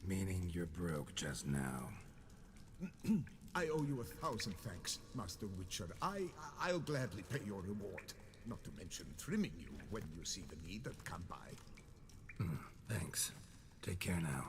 Meaning you're broke just now. I owe you 1,000 thanks, Master Witcher. I'll gladly pay your reward. Not to mention trimming you when you see the need and come by. Thanks. Take care now.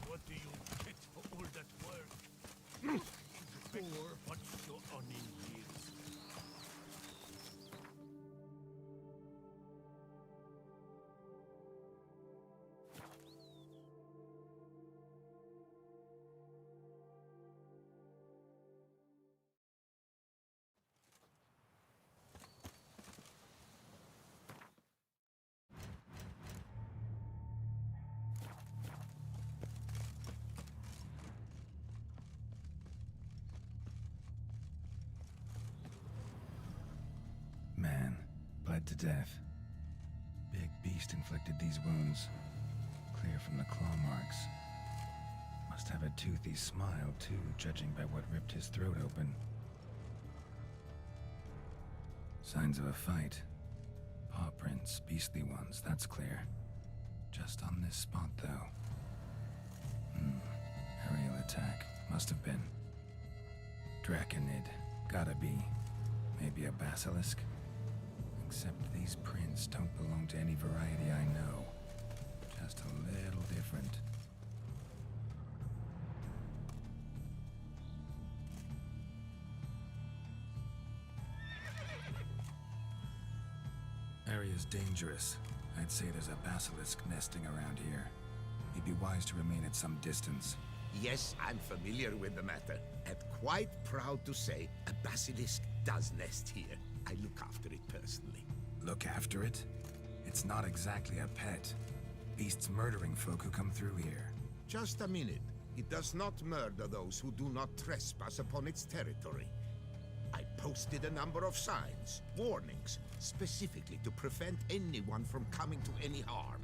What do you get for all that work? Or what's your onion years? Man, bled to death. Big beast inflicted these wounds. Clear from the claw marks. Must have a toothy smile, too, judging by what ripped his throat open. Signs of a fight. Paw prints, beastly ones, that's clear. Just on this spot, though. Aerial attack. Must have been. Draconid. Gotta be. Maybe a basilisk? Except these prints don't belong to any variety I know. Just a little different. Area's dangerous. I'd say there's a basilisk nesting around here. You'd be wise to remain at some distance. Yes, I'm familiar with the matter, and quite proud to say a basilisk does nest here. I look after it personally. Look after it? It's not exactly a pet. Beasts murdering folk who come through here. Just a minute. It does not murder those who do not trespass upon its territory. I posted a number of signs, warnings, specifically to prevent anyone from coming to any harm.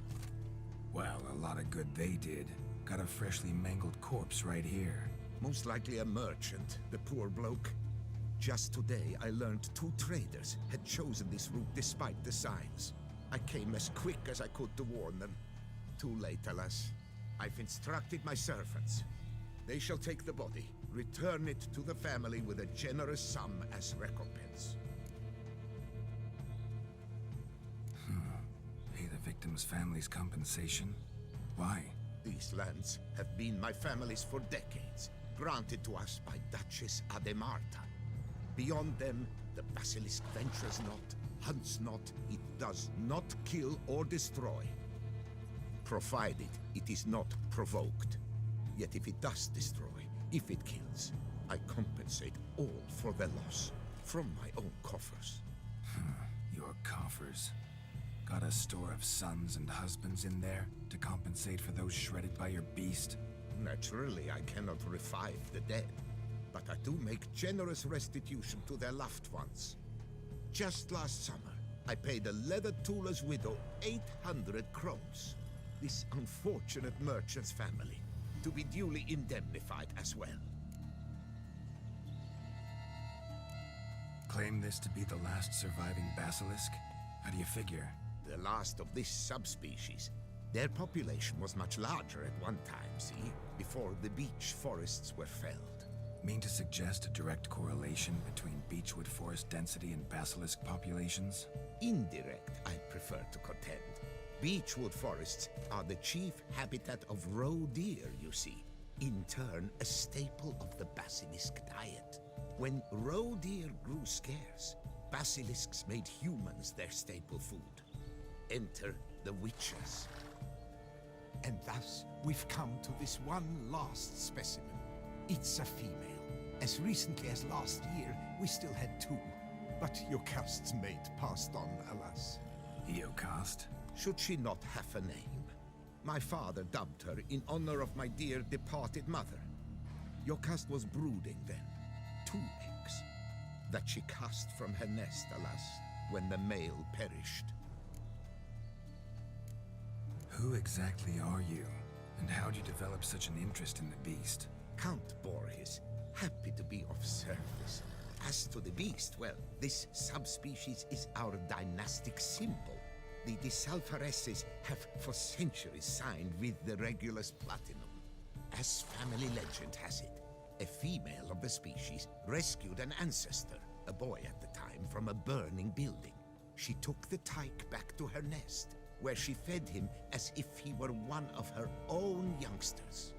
Well, a lot of good they did. Got a freshly mangled corpse right here. Most likely a merchant, the poor bloke. Just today, I learned 2 traders had chosen this route despite the signs. I came as quick as I could to warn them. Too late, alas. I've instructed my servants. They shall take the body, return it to the family with a generous sum as recompense. Pay the victim's family's compensation? Why? These lands have been my family's for decades, granted to us by Duchess Ademarta. Beyond them, the basilisk ventures not, hunts not, it does not kill or destroy. Provided it is not provoked. Yet if it does destroy, if it kills, I compensate all for the loss, from my own coffers. Your coffers. Got a store of sons and husbands in there to compensate for those shredded by your beast? Naturally, I cannot revive the dead, but I do make generous restitution to their loved ones. Just last summer, I paid a leather tooler's widow 800 crowns. This unfortunate merchant's family, to be duly indemnified as well. Claim this to be the last surviving basilisk? How do you figure? The last of this subspecies. Their population was much larger at one time, see? Before the beech forests were felled. Mean to suggest a direct correlation between beechwood forest density and basilisk populations? Indirect, I prefer to contend. Beechwood forests are the chief habitat of roe deer, you see. In turn, a staple of the basilisk diet. When roe deer grew scarce, basilisks made humans their staple food. Enter the witches. And thus, we've come to this one last specimen. It's a female. As recently as last year, we still had 2. But Jocast's mate passed on, alas. Eocast? Should she not have a name? My father dubbed her in honor of my dear departed mother. Jocast was brooding then. 2 eggs. That she cast from her nest, alas, when the male perished. Who exactly are you? And how'd you develop such an interest in the beast? Count Borges, happy to be of service. As to the beast, well, this subspecies is our dynastic symbol. The Disalfareses have for centuries signed with the Regulus Platinum. As family legend has it, a female of the species rescued an ancestor, a boy at the time, from a burning building. She took the tyke back to her nest, where she fed him as if he were one of her own youngsters.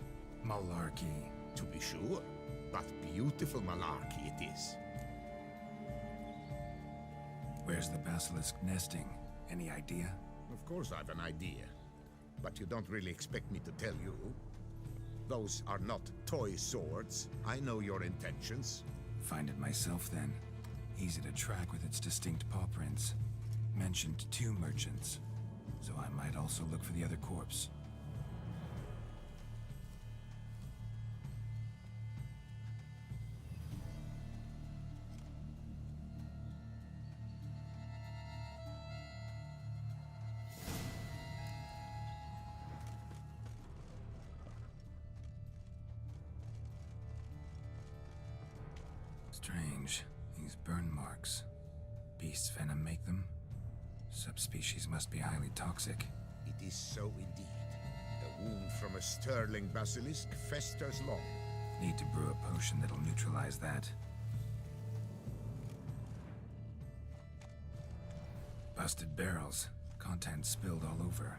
Malarkey. To be sure, but beautiful malarkey it is. Where's the basilisk nesting? Any idea? Of course I've an idea, but you don't really expect me to tell you. Those are not toy swords. I know your intentions. Find it myself then. Easy to track with its distinct paw prints. Mentioned 2 merchants, so I might also look for the other corpse. Strange. These burn marks. Beast's venom make them? Subspecies must be highly toxic. It is so indeed. A wound from a sterling basilisk festers long. Need to brew a potion that'll neutralize that. Busted barrels. Contents spilled all over.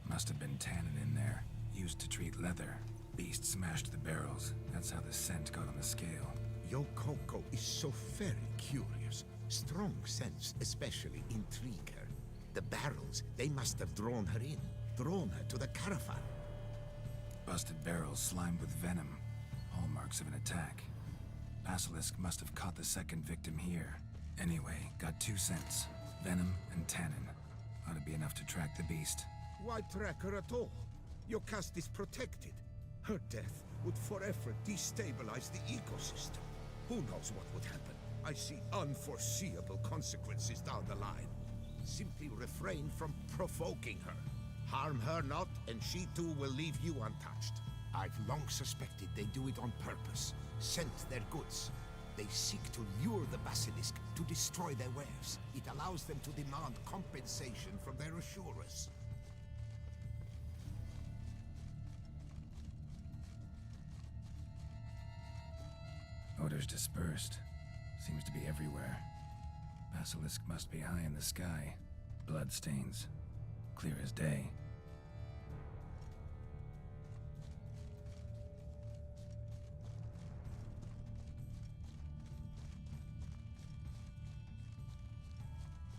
Must have been tannin in there. Used to treat leather. Beast smashed the barrels. That's how the scent got on the scale. Yokoko is so very curious. Strong scents especially intrigue her. The barrels, they must have drawn her in. Drawn her to the caravan. Busted barrels slimed with venom. Hallmarks of an attack. Basilisk must have caught the second victim here. Anyway, got 2 scents. Venom and tannin. Ought to be enough to track the beast. Why track her at all? Jocast is protected. Her death would forever destabilize the ecosystem. Who knows what would happen? I see unforeseeable consequences down the line. Simply refrain from provoking her. Harm her not, and she too will leave you untouched. I've long suspected they do it on purpose. Scent their goods. They seek to lure the basilisk to destroy their wares. It allows them to demand compensation from their assurers. Odors dispersed. Seems to be everywhere. Basilisk must be high in the sky. Blood stains. Clear as day.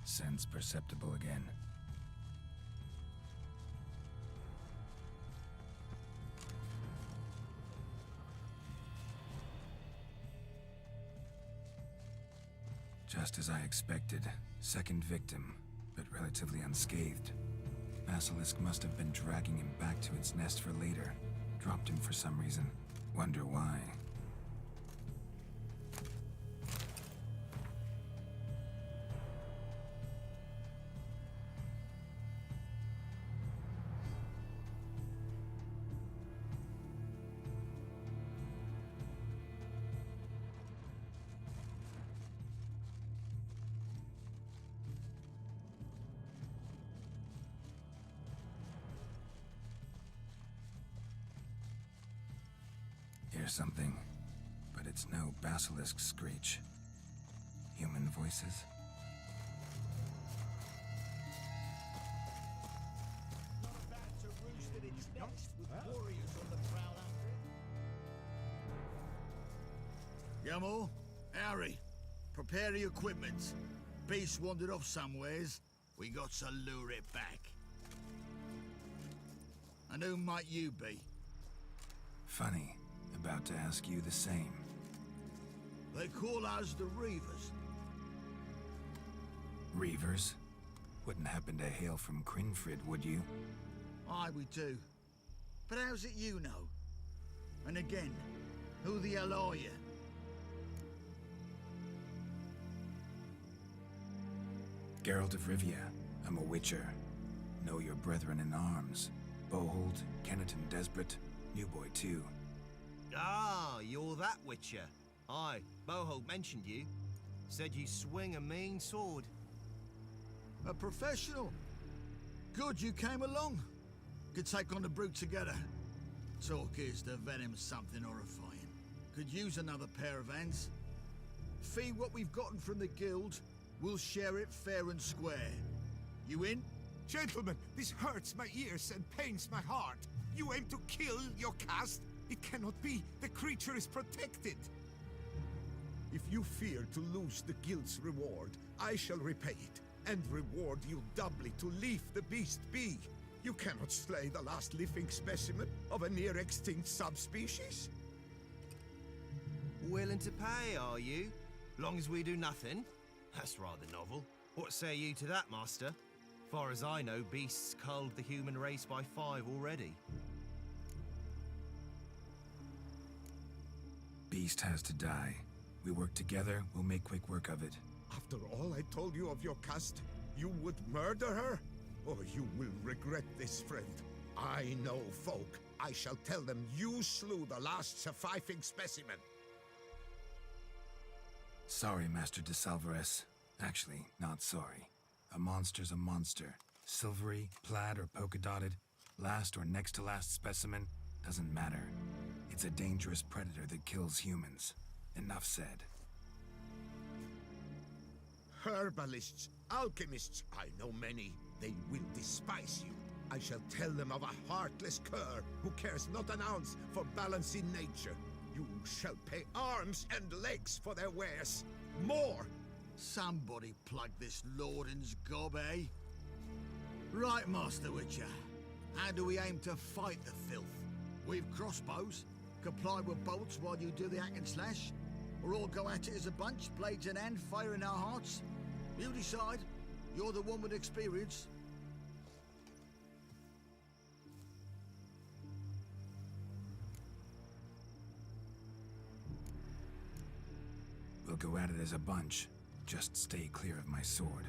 Sense perceptible again. Just as I expected. Second victim, but relatively unscathed. Basilisk must have been dragging him back to its nest for later. Dropped him for some reason. Wonder why. Here's something, but it's no basilisk screech. Human voices? Yamal, Harry, prepare the equipment. Beast wandered off somewheres. We got to lure it back. And who might you be? Funny. About to ask you the same. They call us the Reavers. Reavers? Wouldn't happen to hail from Crinfrid, would you? Aye, we do. But how's it you know? And again, who the hell are you? Geralt of Rivia. I'm a witcher. Know your brethren in arms. Bohold, Kenneton Desperate, New Boy too. Ah, you're that Witcher. Aye, Bohold mentioned you. Said you swing a mean sword. A professional. Good you came along. Could take on the brute together. Talk is the venom's something horrifying. Could use another pair of hands. Fee what we've gotten from the guild. We'll share it fair and square. You in? Gentlemen, this hurts my ears and pains my heart. You aim to kill your caste? It cannot be. The creature is protected. If you fear to lose the guild's reward, I shall repay it, and reward you doubly to leave the beast be. You cannot slay the last living specimen of a near-extinct subspecies. Willing to pay, are you? Long as we do nothing? That's rather novel. What say you to that, Master? Far as I know, beasts culled the human race by 5 already. Beast has to die. We work together, we'll make quick work of it. After all I told you of your caste, you would murder her? Or you will regret this, friend. I know folk. I shall tell them you slew the last surviving specimen. Sorry, Master de Salvarez. Actually, not sorry. A monster's a monster. Silvery, plaid, or polka-dotted, last or next to last specimen, doesn't matter. It's a dangerous predator that kills humans. Enough said. Herbalists, alchemists, I know many. They will despise you. I shall tell them of a heartless cur who cares not an ounce for balance in nature. You shall pay arms and legs for their wares. More! Somebody plug this Lorden's gob, eh? Right, Master Witcher. How do we aim to fight the filth? We've crossbows. Comply with bolts while you do the hack and slash? Or all go at it as a bunch, blades in hand, fire in our hearts? You decide. You're the one with experience. We'll go at it as a bunch. Just stay clear of my sword.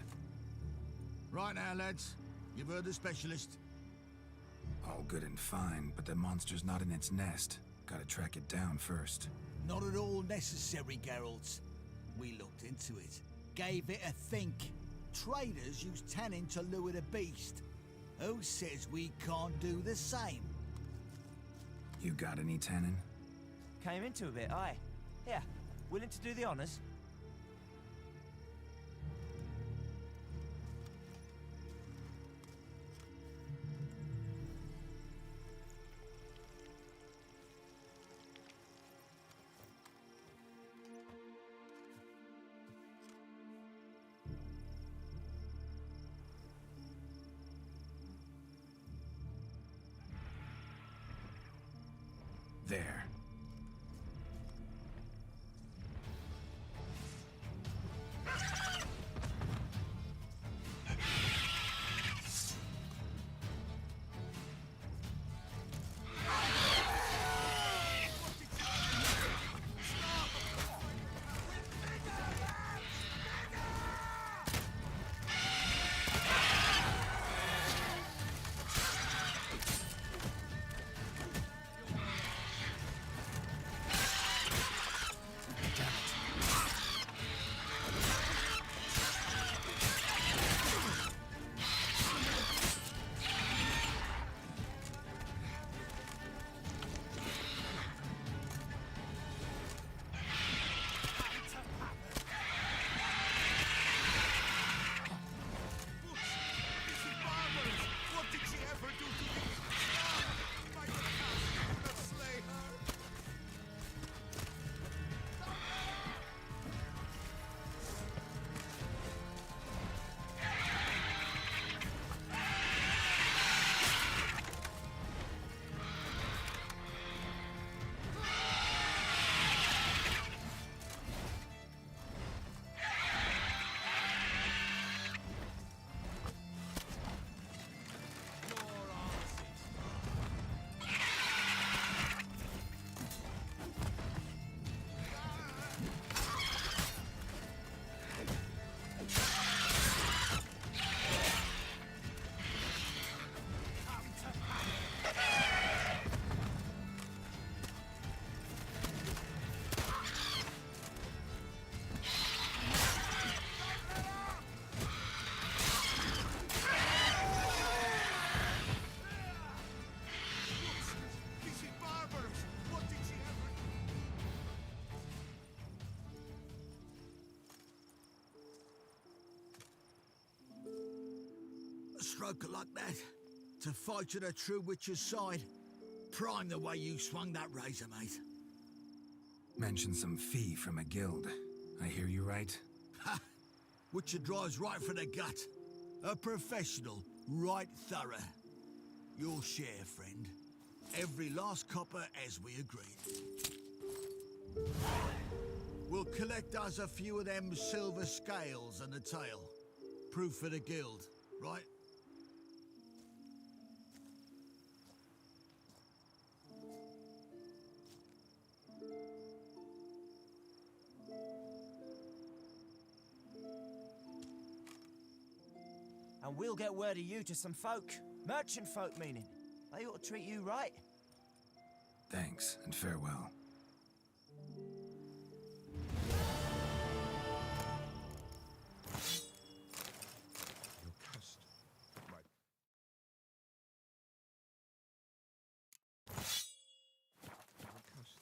Right now, lads. You've heard the specialist. All good and fine, but the monster's not in its nest. Gotta track it down first. Not at all necessary, Geralt. We looked into it. Gave it a think. Traders use tannin to lure the beast. Who says we can't do the same? You got any tannin? Came into a bit, aye. Yeah, willing to do the honours? There. broker like that. To fight at a true witcher's side. Prime the way you swung that razor, mate. Mention some fee from a guild. I hear you right? Ha! Witcher drives right for the gut. A professional, right thorough. Your share, friend. Every last copper as we agreed. We'll collect us a few of them silver scales and a tail. Proof for the guild, right? And we'll get word of you to some folk. Merchant folk, meaning. They ought to treat you right. Thanks, and farewell. You cast my... You cast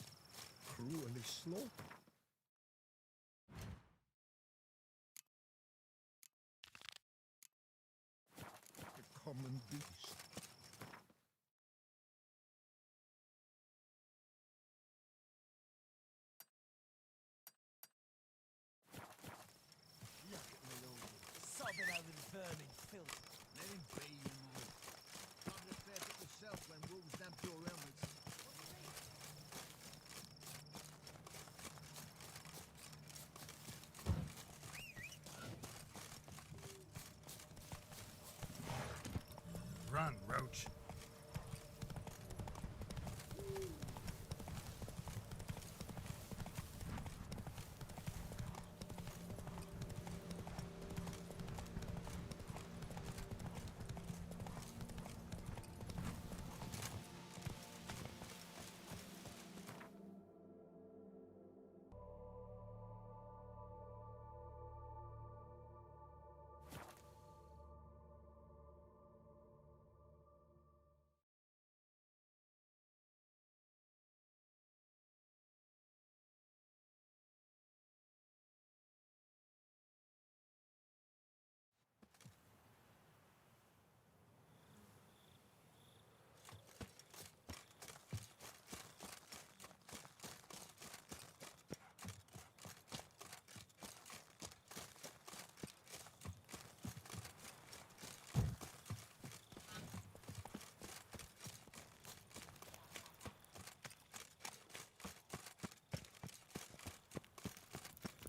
cruelly slow. The common beast. Sobbing over the vermin filth. Let him be, you know. Time to fair it yourself when wolves damp your helmets. Run, Roach.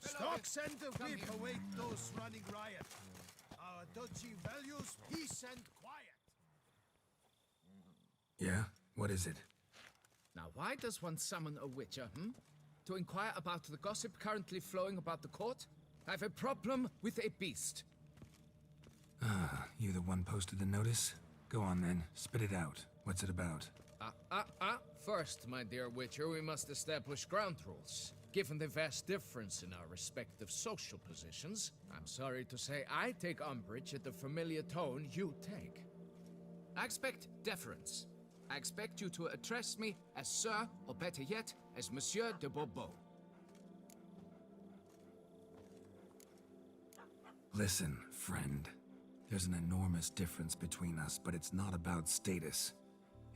Stock send a whip await those running riot. Our duchy values peace and quiet. Yeah? What is it? Now, why does one summon a witcher, To inquire about the gossip currently flowing about the court? I have a problem with a beast. Ah, you the one posted the notice? Go on then, spit it out. What's it about? First, my dear witcher, we must establish ground rules. Given the vast difference in our respective social positions, I'm sorry to say I take umbrage at the familiar tone you take. I expect deference. I expect you to address me as Sir, or better yet, as Monsieur de Bourbeau. Listen, friend. There's an enormous difference between us, but it's not about status.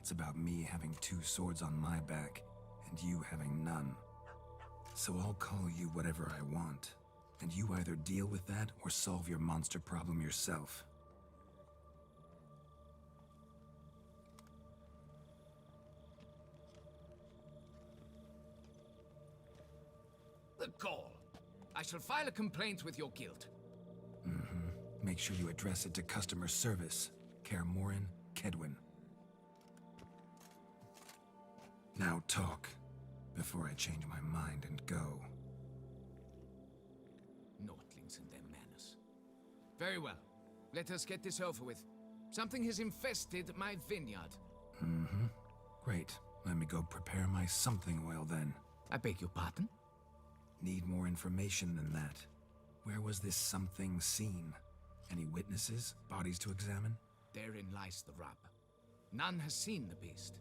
It's about me having two swords on my back, and you having none. So I'll call you whatever I want, and you either deal with that or solve your monster problem yourself. The gall. I shall file a complaint with your guild. Make sure you address it to customer service. Kaer Morhen, Kedwin. Now talk, before I change my mind and go. Notlings and their manners. Very well. Let us get this over with. Something has infested my vineyard. Great. Let me go prepare my something oil then. I beg your pardon? Need more information than that. Where was this something seen? Any witnesses? Bodies to examine? Therein lies the rub. None has seen the beast.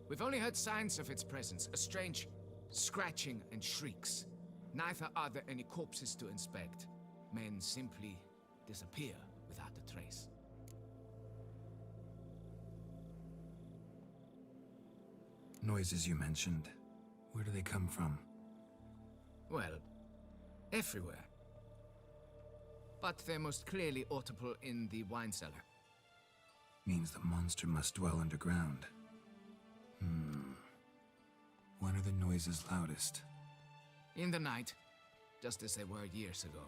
We've only heard signs of its presence, a strange scratching and shrieks. Neither are there any corpses to inspect. Men simply disappear without a trace. noises you mentioned, where do they come from? Well, everywhere. But they're most clearly audible in the wine cellar. Means the monster must dwell underground. When are the noises loudest? In the night, just as they were years ago.